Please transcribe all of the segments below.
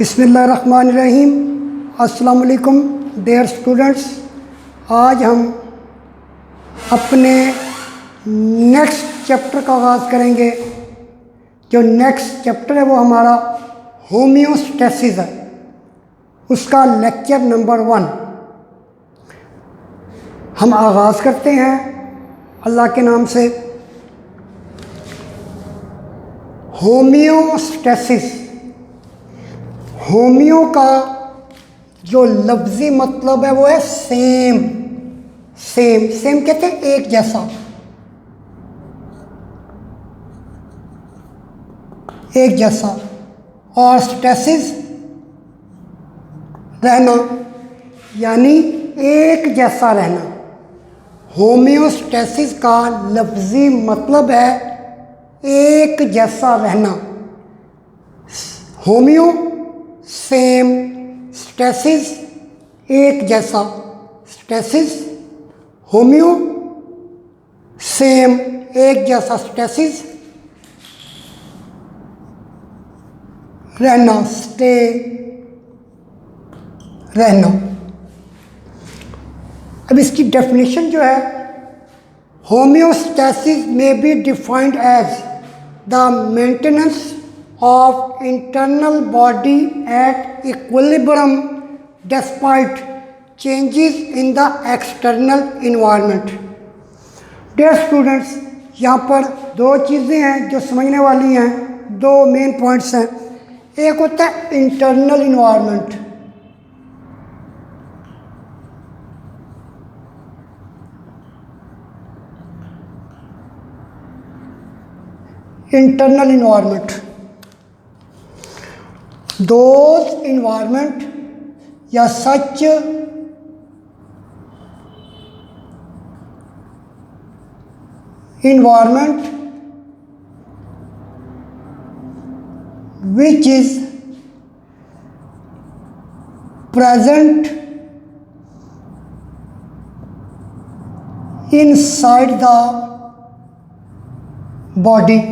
बिस्मिल्लाहिर्रहमानिर्रहीम। अस्सलाम वालेकुम डियर स्टूडेंट्स। आज हम अपने नेक्स्ट चैप्टर का आगाज़ करेंगे। जो नेक्स्ट चैप्टर है वो हमारा होम्योस्टैसिस है, उसका लेक्चर नंबर 1 हम आगाज़ करते हैं अल्लाह के नाम से। होम्योस्टैसिस, होम्यो का जो लफ्ज़ी मतलब है वो है सेम। सेम कहते हैं एक जैसा, एक जैसा। और स्टैसिस रहना यानी एक जैसा रहना। होम्योस्टैसिस का लफ्ज़ी मतलब है एक जैसा रहना। होम्यो सेम, स्टैसिस एक जैसा। स्टैसिस होम्यो सेम एक जैसा, स्टैसिस रहना, स्टे रहना। अब इसकी डेफिनेशन जो है, homeostasis may be defined as the maintenance of internal body at equilibrium despite changes in the external environment। Dear students, यहाँ पर दो चीज़ें हैं जो समझने वाली हैं, दो मेन पॉइंट्स हैं। एक होता है internal environment, internal environment. Those environment या such environment which is present inside the body।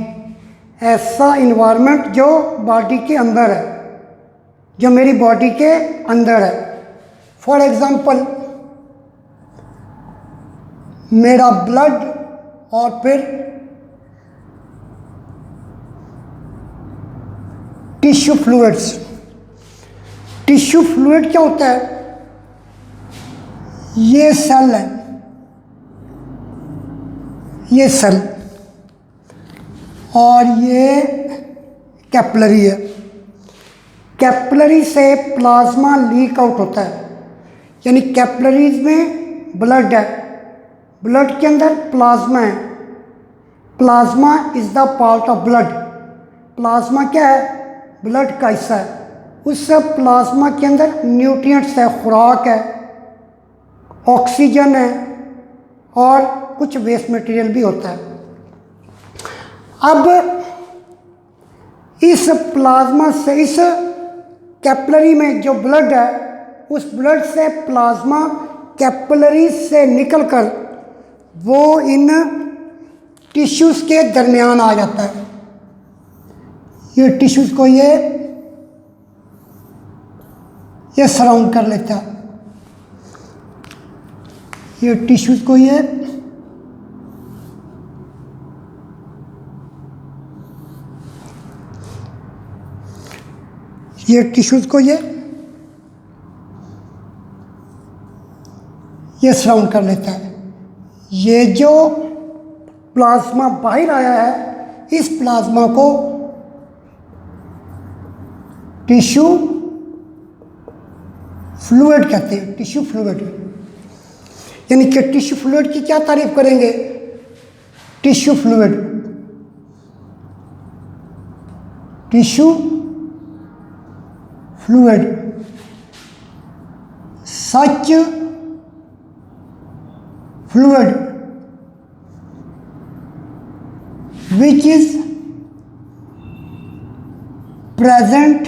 ऐसा environment जो बॉडी के अंदर है, जो मेरी बॉडी के अंदर है। फॉर एग्ज़ाम्पल, मेरा ब्लड और फिर टिश्यू फ्लूइड्स। टिश्यू फ्लूइड क्या होता है? ये सेल है, ये सेल, और ये कैपिलरी है। कैपिलरी से प्लाज्मा लीक आउट होता है, यानी कैपिलरीज में ब्लड है, ब्लड के अंदर प्लाज्मा है। Plasma is the part of blood. Plasma क्या है? ब्लड का हिस्सा है। उस प्लाज्मा के अंदर न्यूट्रिएंट्स है, खुराक है, ऑक्सीजन है और कुछ वेस्ट मटेरियल भी होता है। अब इस प्लाज्मा से, इस कैपिलरी में जो ब्लड है, उस ब्लड से प्लाज्मा कैपिलरी से निकलकर वो इन टिश्यूज़ के दरमियान आ जाता है। ये टिश्यूज़ को ये सराउंड कर लेता है। ये टिश्यूज़ को ये टिश्यूज़ को ये सराउंड कर लेता है। ये जो प्लाज्मा बाहर आया है, इस प्लाज्मा को टिश्यू फ्लूइड कहते हैं। टिश्यू फ्लूइड यानी कि टिश्यू फ्लूइड की क्या तारीफ करेंगे? Tissue fluid, tissue fluid, such fluid which is present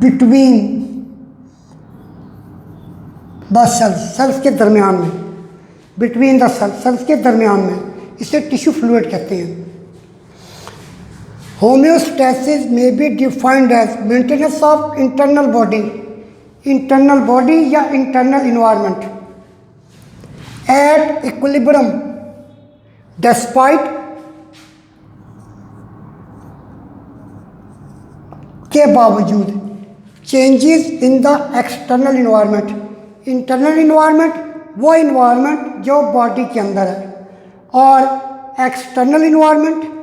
between the cells, cells के दरमियान में, between the cells, सेल्स के दरमियान में, इसे टिश्यू फ्लूइड कहते हैं। Homeostasis may be defined as maintenance of internal body या internal environment at equilibrium despite के बावजूद changes in the external environment. Internal environment वो इन्वायरमेंट जो बॉडी के अंदर है, और external environment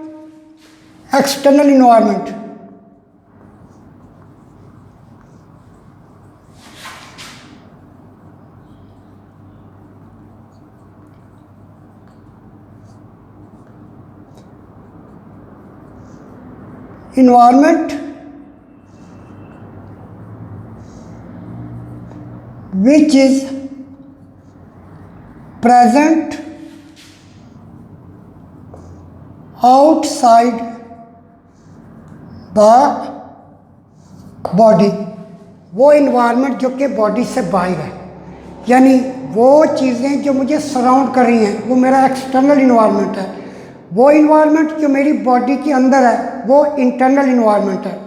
which is present outside the body, वो इन्वायरमेंट जो कि बॉडी से बाहर है, यानी वो चीज़ें जो मुझे सराउंड कर रही हैं वो मेरा एक्सटर्नल इन्वायरमेंट है, वो इन्वायरमेंट जो मेरी बॉडी के अंदर है वो इंटरनल इन्वायरमेंट है।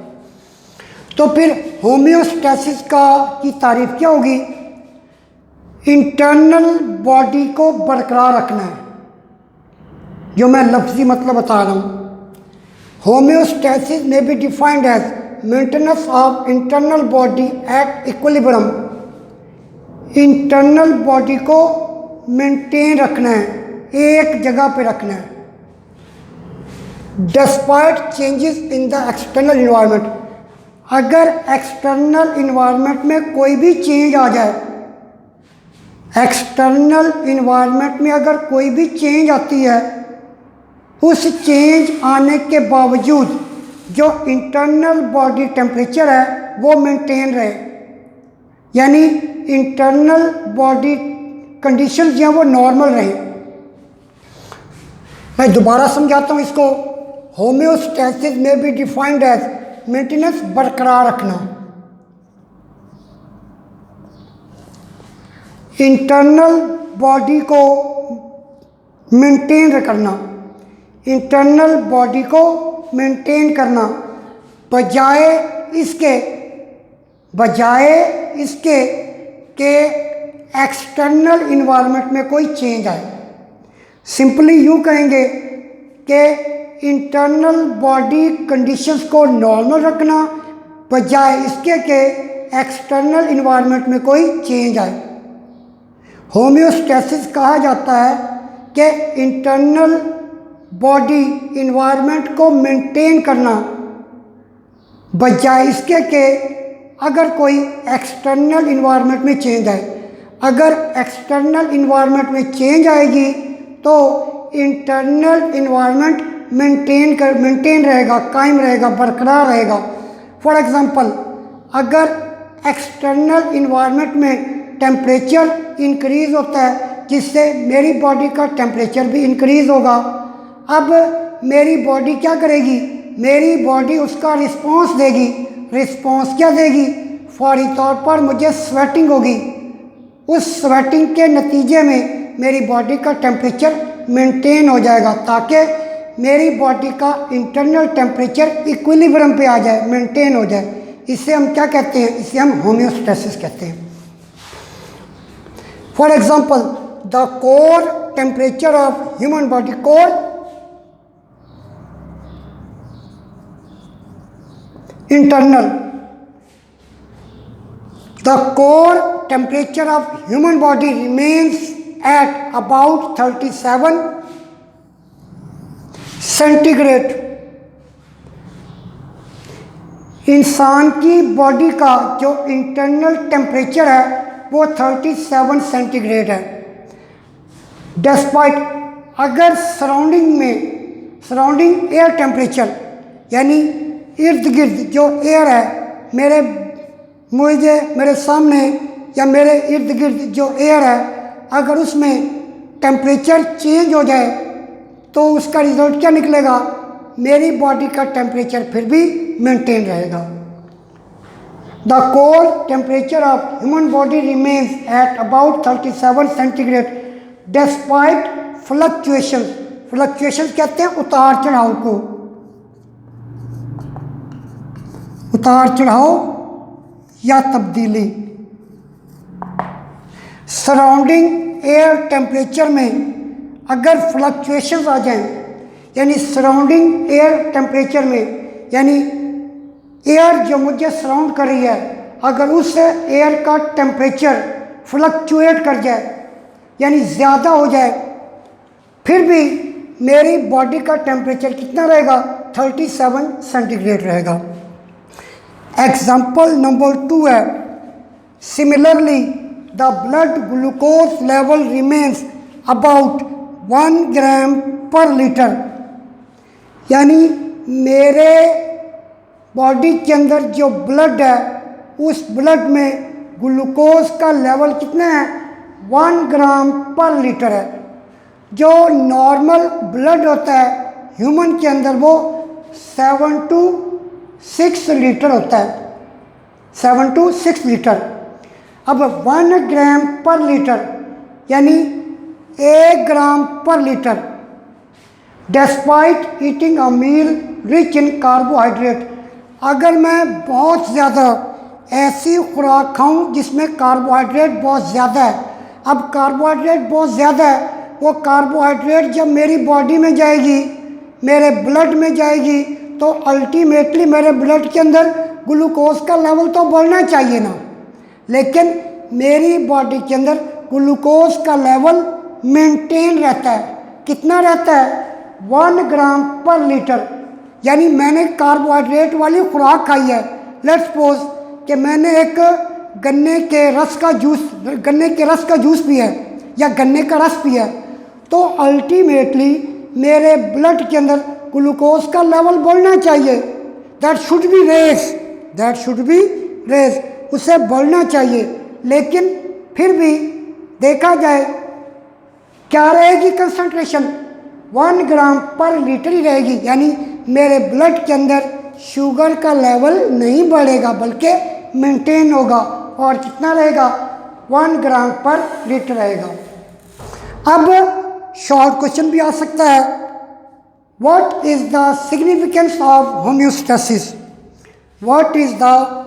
तो फिर होम्योस्टैसिस की तारीफ क्या होगी? इंटरनल बॉडी को बरकरार रखना है, जो मैं लफ्ज़ी मतलब बता रहा हूँ। Homeostasis may be defined as maintenance of internal body at equilibrium. Internal body को मेंटेन रखना है, एक जगह पे रखना है, despite changes in the external environment. अगर एक्सटर्नल इन्वायरमेंट में कोई भी चेंज आ जाए, एक्सटर्नल इन्वायरमेंट में अगर कोई भी चेंज आती है, उस चेंज आने के बावजूद जो इंटरनल बॉडी टेम्परेचर है वो मेंटेन रहे, यानी इंटरनल बॉडी कंडीशन जो है वो नॉर्मल रहे। मैं दोबारा समझाता हूँ इसको। Homeostasis may be defined as maintenance, बरकरार रखना, इंटरनल बॉडी को मेंटेन करना, इंटरनल बॉडी को मेंटेन करना, बजाय इसके कि एक्सटर्नल इन्वायरमेंट में कोई चेंज आए। सिंपली यूँ कहेंगे कि इंटरनल बॉडी कंडीशंस को नॉर्मल रखना, बजाय इसके कि एक्सटर्नल इन्वायरमेंट में कोई चेंज आए। होम्योस्टैसिस कहा जाता है कि इंटरनल बॉडी इन्वायरमेंट को मेंटेन करना, बजाय इसके कि अगर कोई एक्सटर्नल इन्वायरमेंट में चेंज आए। अगर एक्सटर्नल इन्वायरमेंट में चेंज आएगी तो इंटरनल इन्वायरमेंट मेंटेन रहेगा, कायम रहेगा, बरकरार रहेगा। फॉर एग्ज़ाम्पल, अगर एक्सटर्नल इन्वायरमेंट में टेम्परेचर इंक्रीज़ होता है जिससे मेरी बॉडी का टेम्परेचर भी इंक्रीज़ होगा। अब मेरी बॉडी क्या करेगी? मेरी बॉडी उसका रिस्पॉन्स देगी। रिस्पॉन्स क्या देगी? फौरी तौर पर मुझे स्वेटिंग होगी। उस स्वेटिंग के नतीजे में मेरी बॉडी का टेम्परेचर मेंटेन हो जाएगा, ताकि मेरी बॉडी का इंटरनल टेम्परेचर इक्विलिब्रियम पे आ जाए, मेंटेन हो जाए। इसे हम क्या कहते हैं? इसे हम होम्योस्टैसिस कहते हैं। For example, the core temperature of human body, core internal, the core temperature of human body remains at about 37 centigrade. इंसान की बॉडी का जो इंटरनल टेम्परेचर है वो 37 सेंटीग्रेड है। डिस्पाइट, अगर सराउंडिंग एयर टेम्परेचर, यानी इर्द गिर्द जो एयर है, मेरे सामने या मेरे इर्द गिर्द जो एयर है, अगर उसमें टेम्परेचर चेंज हो जाए तो उसका रिजल्ट क्या निकलेगा? मेरी बॉडी का टेम्परेचर फिर भी मेंटेन रहेगा। The core temperature of human body remains at about 37 centigrade despite fluctuation. Fluctuation कहते हैं उतार चढ़ाव को। उतार चढ़ाव या तब्दीली। सराउंडिंग एयर टेम्परेचर में अगर फ्लक्चुएशंस आ जाएं, यानी सराउंडिंग एयर टेम्परेचर में, यानी एयर जो मुझे सराउंड कर रही है, अगर उस एयर का टेम्परेचर फ्लक्चुएट कर जाए, यानी ज़्यादा हो जाए, फिर भी मेरी बॉडी का टेम्परेचर कितना रहेगा? 37 सेंटीग्रेड रहेगा। एग्जाम्पल नंबर 2 है, similarly the blood glucose level remains about 1 gram per litre, यानी मेरे बॉडी के अंदर जो ब्लड है, उस ब्लड में ग्लूकोज का लेवल कितना है? 1 ग्राम पर लीटर है। जो नॉर्मल ब्लड होता है ह्यूमन के अंदर, वो 7 to 6 लीटर होता है, 7 to 6 लीटर। अब 1 ग्राम पर लीटर यानी 1 gram per litre, despite eating a meal rich in carbohydrate, अगर मैं बहुत ज़्यादा ऐसी खुराक खाऊं जिसमें कार्बोहाइड्रेट बहुत ज़्यादा है, अब कार्बोहाइड्रेट बहुत ज़्यादा है, वो कार्बोहाइड्रेट जब मेरी बॉडी में जाएगी, मेरे ब्लड में जाएगी, तो अल्टीमेटली मेरे ब्लड के अंदर ग्लूकोज का लेवल तो बढ़ना चाहिए ना, लेकिन मेरी बॉडी के अंदर ग्लूकोज का लेवल मेंटेन रहता है। कितना रहता है? 1 ग्राम पर लीटर। यानी मैंने कार्बोहाइड्रेट वाली खुराक खाई है, लेट्स सपोज कि मैंने एक गन्ने के रस का जूस पिया है या गन्ने का रस पिया है, तो अल्टीमेटली मेरे ब्लड के अंदर ग्लूकोज का लेवल बढ़ना चाहिए। दैट शुड बी रेज, उसे बढ़ना चाहिए। लेकिन फिर भी देखा जाए क्या रहेगी कंसंट्रेशन? 1 ग्राम पर लीटर ही रहेगी, यानी मेरे ब्लड के अंदर शुगर का लेवल नहीं बढ़ेगा बल्कि मेंटेन होगा, और कितना रहेगा? 1 ग्राम पर लीटर रहेगा। अब शॉर्ट क्वेश्चन भी आ सकता है, what is the significance of homeostasis? What is the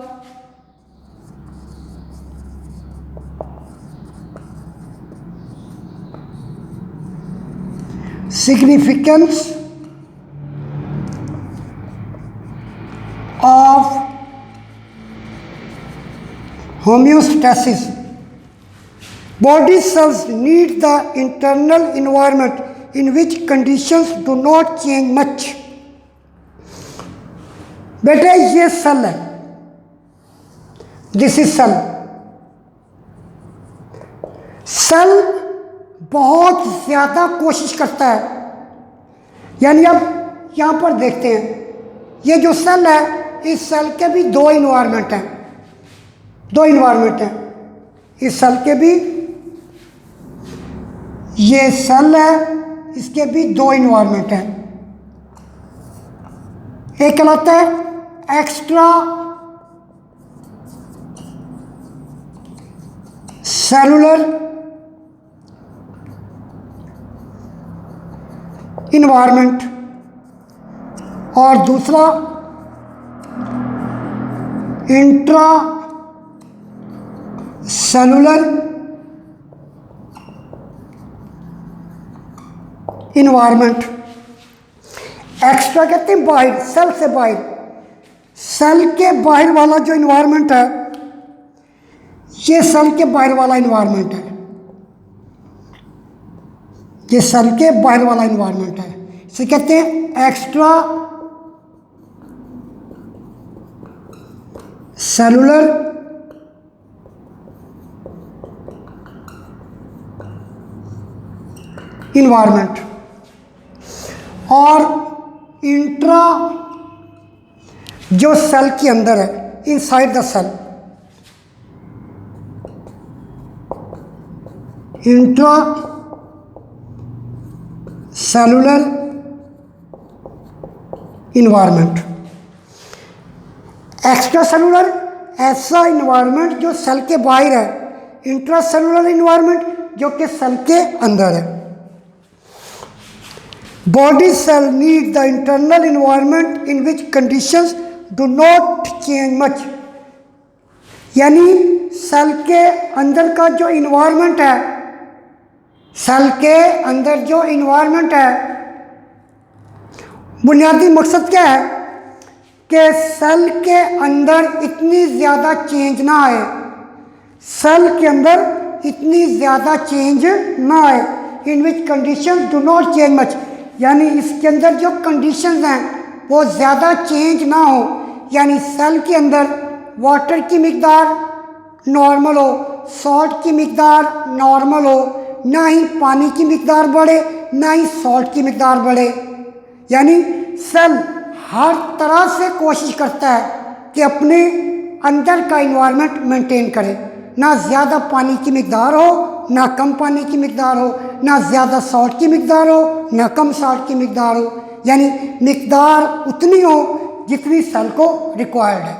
significance of homeostasis? Body cells need the internal environment in which conditions do not change much. बेटे ये सेल है, this is cell. Cell बहुत ज़्यादा कोशिश करता है, यानी अब यहाँ पर देखते हैं, ये जो सेल है, इस सेल के भी 2 इन्वायरमेंट हैं, इस सेल के भी, ये सेल है, इसके भी 2 इन्वायरमेंट हैं। एक कहलाता है एक्स्ट्रा सेलुलर इन्वायरमेंट, और दूसरा इंट्रा सेलुलर इन्वायरमेंट। एक्स्ट्रा कहते हैं बाहर, सेल से बाहर, सेल के बाहर वाला जो इन्वायरमेंट है, ये सेल के बाहर वाला इन्वायरमेंट है, ये सेल के बाहर वाला इन्वायरमेंट है, इसे कहते हैं एक्स्ट्रा सेलुलर इन्वायरमेंट। और इंट्रा जो सेल के अंदर है, inside the cell, intracellular environment. Extracellular ऐसा इन्वायरमेंट जो सेल के बाहर है, इंट्रा सेलुलर इन्वायरमेंट जो कि सेल के अंदर है। Body cell need the internal environment in which conditions do not change much, यानी सेल के अंदर का जो इन्वायरमेंट है, सेल के अंदर जो इन्वायरमेंट है, बुनियादी मकसद क्या है कि सेल के अंदर इतनी ज़्यादा चेंज ना आए, सेल के अंदर इतनी ज़्यादा चेंज ना आए, in which condition do not change much, यानी इसके अंदर जो कंडीशंस हैं वो ज़्यादा चेंज ना हो, यानी सेल के अंदर वाटर की मिकदार नॉर्मल हो, सॉल्ट की मिकदार नॉर्मल हो, ना ही पानी की मिकदार बढ़े ना ही सॉल्ट की मिकदार बढ़े, यानी सेल हर तरह से कोशिश करता है कि अपने अंदर का इन्वायरमेंट मेंटेन करे, ना ज़्यादा पानी की मिकदार हो ना कम पानी की मिकदार हो, ना ज़्यादा सॉल्ट की मिकदार हो ना कम सॉल्ट की मिकदार हो, यानी मिकदार उतनी हो जितनी सेल को रिक्वायर्ड है।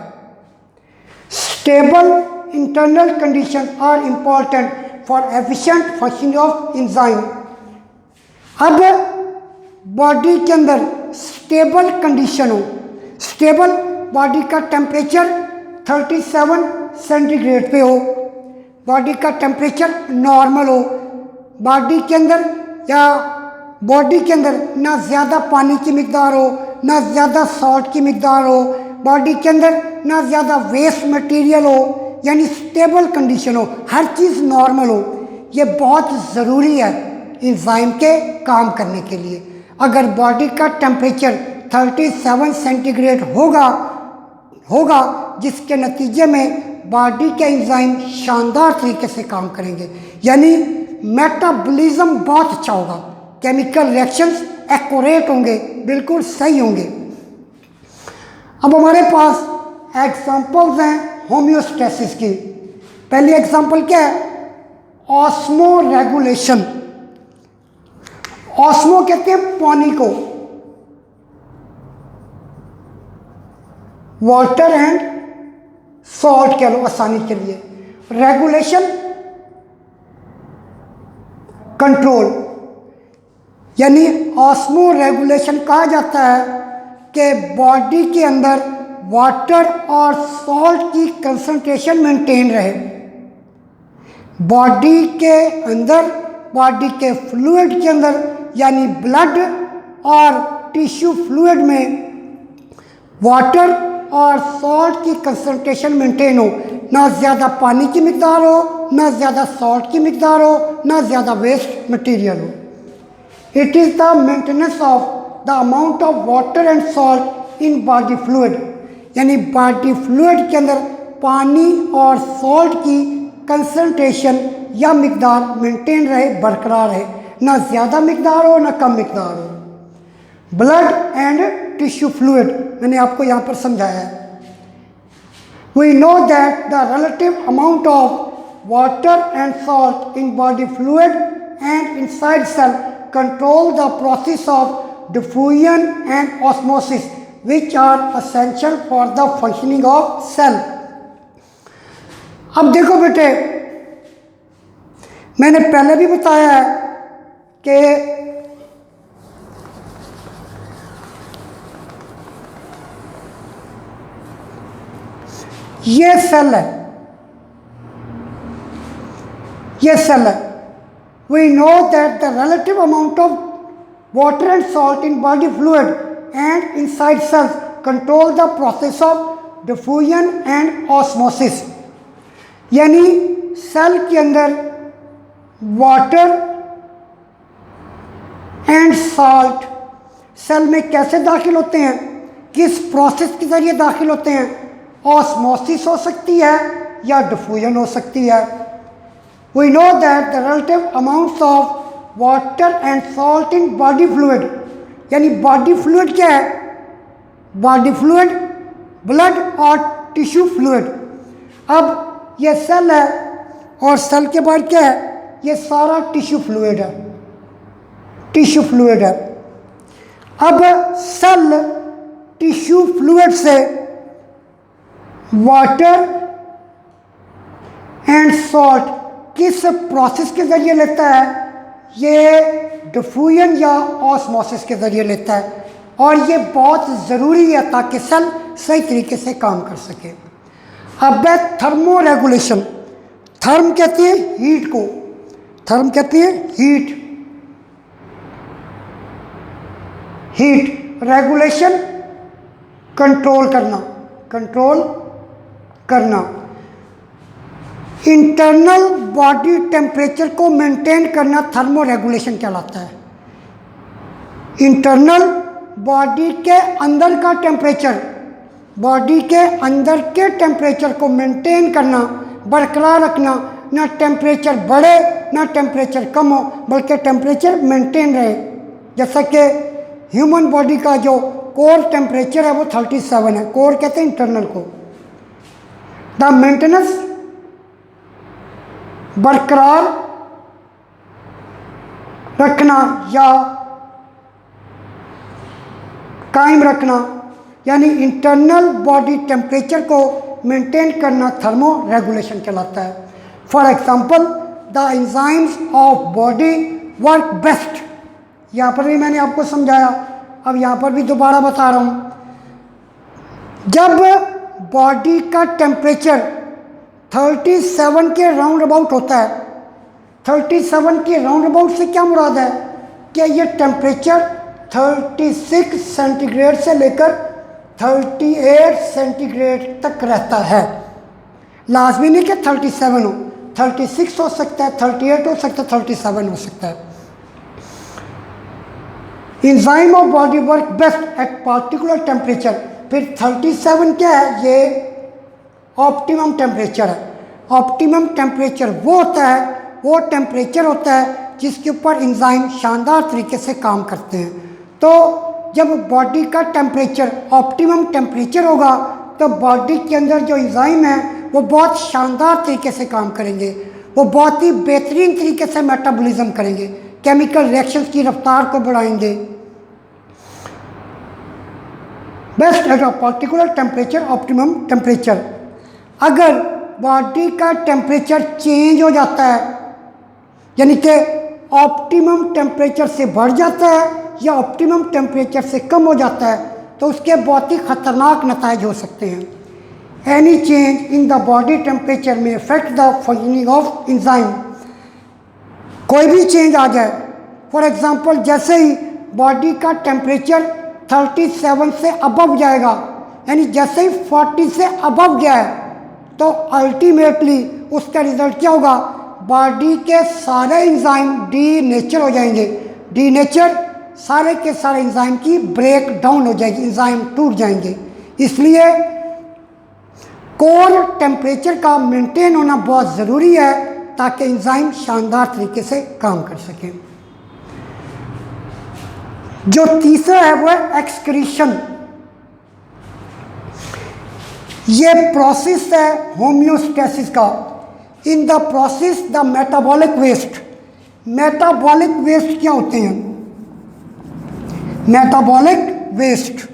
Stable internal condition are important for efficient functioning of enzyme. अब बॉडी के अंदर स्टेबल कंडीशन हो, स्टेबल बॉडी का टेम्परेचर 37 सेंटीग्रेड पे हो, बॉडी का टेम्परेचर नॉर्मल हो, बॉडी के अंदर या बॉडी के अंदर ना ज़्यादा पानी की मिकदार हो ना ज़्यादा सॉल्ट की मिकदार हो, बॉडी के अंदर ना ज़्यादा वेस्ट मटेरियल हो, यानी स्टेबल कंडीशन हो, हर चीज़ नॉर्मल हो। ये बहुत ज़रूरी है एंजाइम के काम करने के लिए। अगर बॉडी का टेम्परेचर 37 सेंटीग्रेड होगा जिसके नतीजे में बॉडी के एंजाइम शानदार तरीके से काम करेंगे, यानी मेटाबॉलिज्म बहुत अच्छा होगा, केमिकल रिएक्शंस एक्यूरेट होंगे, बिल्कुल सही होंगे। अब हमारे पास एग्जांपल्स हैं होम्योस्टेसिस की। पहली एग्जांपल क्या है? Osmo regulation. ऑस्मो कहते हैं पानी को, वाटर एंड सॉल्ट कह लो आसानी के लिए, रेगुलेशन कंट्रोल, यानी ऑस्मो रेगुलेशन कहा जाता है कि बॉडी के अंदर वाटर और सॉल्ट की कंसंट्रेशन मेंटेन रहे, बॉडी के अंदर, बॉडी के फ्लूइड के अंदर, यानी ब्लड और टिश्यू फ्लूइड में वाटर और सॉल्ट की कंसंट्रेशन मेंटेन हो, ना ज़्यादा पानी की मिकदार हो ना ज़्यादा सॉल्ट की मिकदार हो ना ज़्यादा वेस्ट मटेरियल हो। It is the maintenance of the amount of water and salt in body fluid, यानी बॉडी फ्लूइड के अंदर पानी और सॉल्ट की कंसंट्रेशन या मिकदार मेंटेन रहे, बरकरार रहे, ना ज़्यादा मिकदार हो ना कम मिकदार हो। ब्लड एंड टिश्यू फ्लूइड मैंने आपको यहाँ पर समझाया है। We know that the relative amount of water and salt in body fluid and inside cell control the process of diffusion and osmosis which are essential for the functioning of cell। अब देखो बेटे, मैंने पहले भी बताया है कि ये सेल है, ये सेल है। We know that the relative amount of water and salt in body fluid and inside cells control the process of diffusion and osmosis, यानी सेल के अंदर वाटर एंड सॉल्ट सेल में कैसे दाखिल होते हैं, किस प्रोसेस के ज़रिए दाखिल होते हैं। ऑस्मोसिस हो सकती है या डिफ्यूजन हो सकती है। We know that the relative amounts of water and salt in body fluid, यानी बॉडी फ्लूइड क्या है? बॉडी फ्लूइड ब्लड और टिश्यू फ्लूइड। अब ये सेल है और सेल के बाद क्या है? ये सारा टिश्यू फ्लूइड है, टिश्यू फ्लूइड है। अब सेल टिश्यू फ्लूइड से वाटर एंड सॉल्ट किस प्रोसेस के ज़रिए लेता है? ये डिफ्यूजन या ऑस्मोसिस के ज़रिए लेता है, और ये बहुत ज़रूरी है ताकि सेल सही तरीके से काम कर सके। अब है थर्मो रेगुलेशन। थर्म कहते हैं हीट को, थर्म कहते हैं हीट, हीट रेगुलेशन कंट्रोल करना, कंट्रोल करना। इंटरनल बॉडी टेम्परेचर को मेंटेन करना थर्मो रेगुलेशन कहलाता है। इंटरनल बॉडी के अंदर का टेम्परेचर, बॉडी के अंदर के टेम्परेचर को मेंटेन करना, बरकरार रखना, ना टेम्परेचर बढ़े ना टेम्परेचर कम हो, बल्कि टेम्परेचर मेंटेन रहे। जैसा कि ह्यूमन बॉडी का जो कोर टेम्परेचर है वो 37 है, कोर कहते हैं इंटरनल को। द मेंटेनेंस बरकरार रखना या कायम रखना, यानी इंटरनल बॉडी टेम्परेचर को मेंटेन करना थर्मो रेगुलेशन कहलाता है। For example the enzymes of body work best, यहाँ पर भी मैंने आपको समझाया, अब यहाँ पर भी दोबारा बता रहा हूँ। जब बॉडी का टेम्परेचर 37 के राउंड अबाउट होता है, 37 के राउंड अबाउट से क्या मुराद है कि ये टेम्परेचर 36 सेंटीग्रेड से लेकर 38 सेंटीग्रेड तक रहता है। लाजमी नहीं कि 37 हो, 36 हो सकता है, 38 हो सकता है, 37 हो सकता है। Enzyme of body work best at particular temperature, फिर 37 क्या है, ये ऑप्टिमम टेम्परेचर है। ऑप्टिमम टेम्परेचर वो होता है, वो टेम्परेचर होता है जिसके ऊपर एंजाइम शानदार तरीके से काम करते हैं। तो जब बॉडी का टेम्परेचर ऑप्टिमम टेम्परेचर होगा तो बॉडी के अंदर जो एंजाइम है वो बहुत शानदार तरीके से काम करेंगे, वो बहुत ही बेहतरीन तरीके से मेटाबॉलिज्म करेंगे, केमिकल रिएक्शंस की रफ्तार को बढ़ाएंगे। Best at a particular temperature, optimum temperature. अगर बॉडी का टेम्परेचर चेंज हो जाता है, यानी कि ऑप्टिमम टेम्परेचर से बढ़ जाता है या ऑप्टिमम टेम्परेचर से कम हो जाता है, तो उसके बहुत ही ख़तरनाक नतीजे हो सकते हैं। Any change in the body temperature may affect the functioning of enzyme. कोई भी चेंज आ जाए, फॉर एग्जांपल जैसे ही बॉडी का टेम्परेचर 37 से अबव जाएगा, यानी जैसे ही 40 से अबव गया है, तो अल्टीमेटली उसका रिजल्ट क्या होगा, बॉडी के सारे एंजाइम डी नेचर हो जाएंगे। डी नेचर सारे के सारे एंजाइम की ब्रेक डाउन हो जाएगी, एंजाइम टूट जाएंगे। इसलिए कोर टेम्परेचर का मेंटेन होना बहुत ज़रूरी है ताकि एंजाइम शानदार तरीके से काम कर सकें। जो तीसरा है वो है एक्सक्रीशन। ये प्रोसेस है होम्योस्टेसिस का। In the process the metabolic waste. Metabolic waste क्या होते हैं? Metabolic waste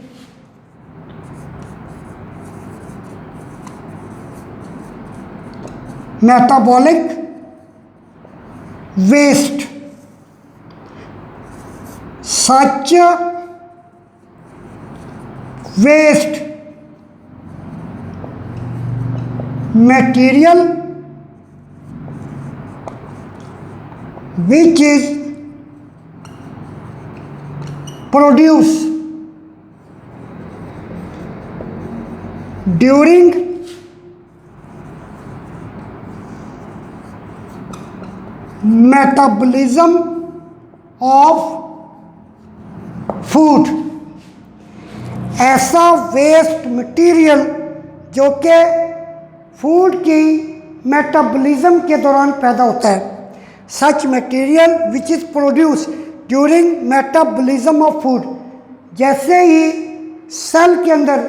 metabolic waste such waste material which is produced during metabolism of food। ऐसा वेस्ट मटेरियल जो कि फूड की मेटाबॉलिज्म के दौरान पैदा होता है। Such material which is produce during metabolism of food. जैसे ही सेल के अंदर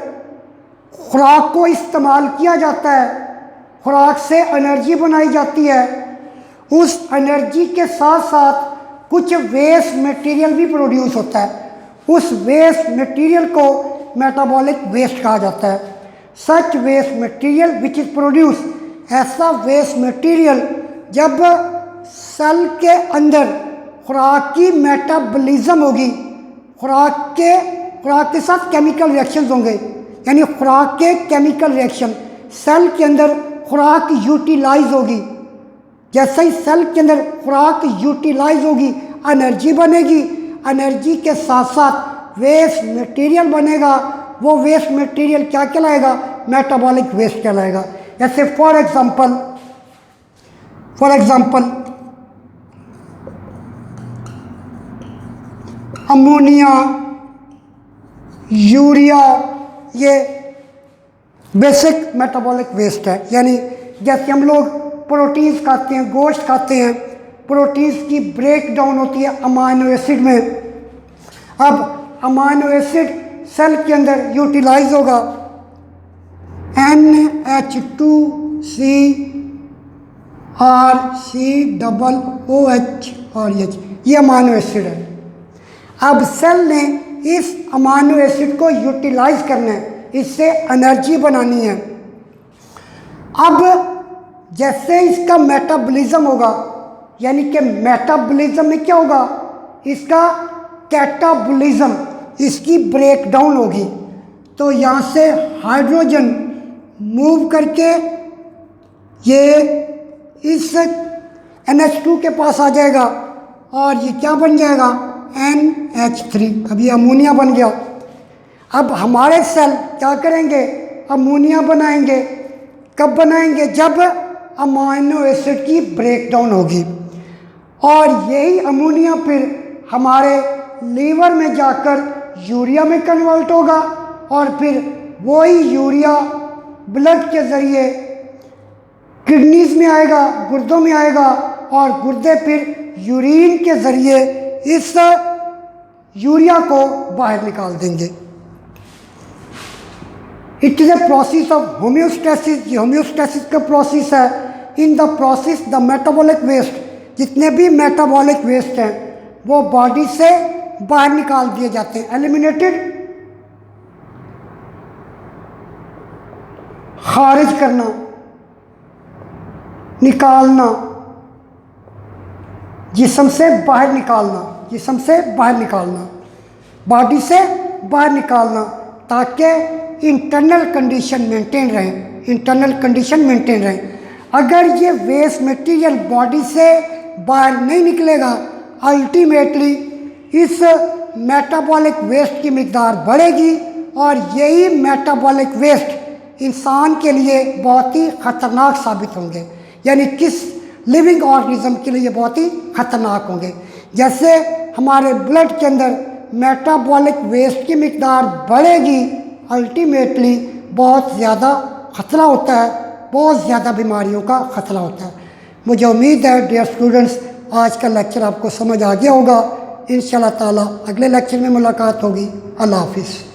खुराक को इस्तेमाल किया जाता है, खुराक से एनर्जी बनाई जाती है, उस एनर्जी के साथ साथ कुछ वेस्ट मटेरियल भी प्रोड्यूस होता है। उस वेस्ट मटेरियल को मेटाबॉलिक वेस्ट कहा जाता है। Such waste material which is produce, ऐसा वेस्ट मटेरियल जब सेल के अंदर खुराक की मेटाबॉलिज्म होगी, खुराक के साथ केमिकल रिएक्शंस होंगे, यानी खुराक के केमिकल रिएक्शन। सेल के अंदर खुराक यूटिलाइज होगी, जैसे ही सेल के अंदर खुराक यूटिलाइज होगी एनर्जी बनेगी, एनर्जी के साथ साथ वेस्ट मटेरियल बनेगा। वो वेस्ट मटेरियल क्या कहलाएगा? मेटाबॉलिक वेस्ट कहलाएगा। जैसे फॉर एग्जांपल अमोनिया, यूरिया, ये बेसिक मेटाबॉलिक वेस्ट है। यानी जैसे हम लोग प्रोटीन्स खाते हैं, गोश्त खाते हैं, प्रोटीन्स की ब्रेक डाउन होती है अमाइनो एसिड में। अब अमाइनो एसिड सेल के अंदर यूटिलाइज होगा, NH2CrCOOH और H, ये अमाइनो एसिड है। अब सेल ने इस अमाइनो एसिड को यूटिलाइज करना है, इससे एनर्जी बनानी है। अब जैसे इसका मेटाबॉलिज्म होगा, यानी कि मेटाबॉलिज्म में क्या होगा? इसका कैटाबॉलिज्म, इसकी ब्रेकडाउन होगी। तो यहाँ से हाइड्रोजन मूव करके ये इस NH2 के पास आ जाएगा और ये क्या बन जाएगा? NH3। अब ये अमोनिया बन गया। अब हमारे सेल क्या करेंगे? अमोनिया बनाएंगे। कब बनाएंगे? जब अमाइनो एसिड की ब्रेकडाउन होगी। और यही अमोनिया फिर हमारे लीवर में जाकर यूरिया में कन्वर्ट होगा और फिर वही यूरिया ब्लड के ज़रिए किडनीज में आएगा, गुर्दों में आएगा और गुर्दे फिर यूरिन के ज़रिए इस यूरिया को बाहर निकाल देंगे। It is a process of homeostasis. ये होम्योस्टेसिस का प्रोसेस है। In the process the metabolic waste, जितने भी मेटाबॉलिक वेस्ट हैं वो बॉडी से बाहर निकाल दिए जाते हैं। एलिमिनेटेड, खारिज करना, निकालना, जिस्म से बाहर निकालना, जिस्म से बाहर निकालना, बॉडी से बाहर निकालना, ताकि इंटरनल कंडीशन मेंटेन रहे, इंटरनल कंडीशन मेंटेन रहे। अगर ये वेस्ट मटेरियल बॉडी से बाहर नहीं निकलेगा, अल्टीमेटली इस मेटाबॉलिक वेस्ट की मिकदार बढ़ेगी और यही मेटाबॉलिक वेस्ट इंसान के लिए बहुत ही ख़तरनाक साबित होंगे। यानी किस लिविंग ऑर्गेनिज्म के लिए ये बहुत ही ख़तरनाक होंगे। जैसे हमारे ब्लड के अंदर मेटाबॉलिक वेस्ट की मिकदार बढ़ेगी, अल्टीमेटली बहुत ज़्यादा ख़तरा होता है, बहुत ज़्यादा बीमारियों का ख़तरा होता है। मुझे उम्मीद है डियर स्टूडेंट्स आज का लेक्चर आपको समझ आ गया होगा। इंशाअल्लाह ताला अगले लेक्चर में मुलाकात होगी। अल्लाह हाफिज़।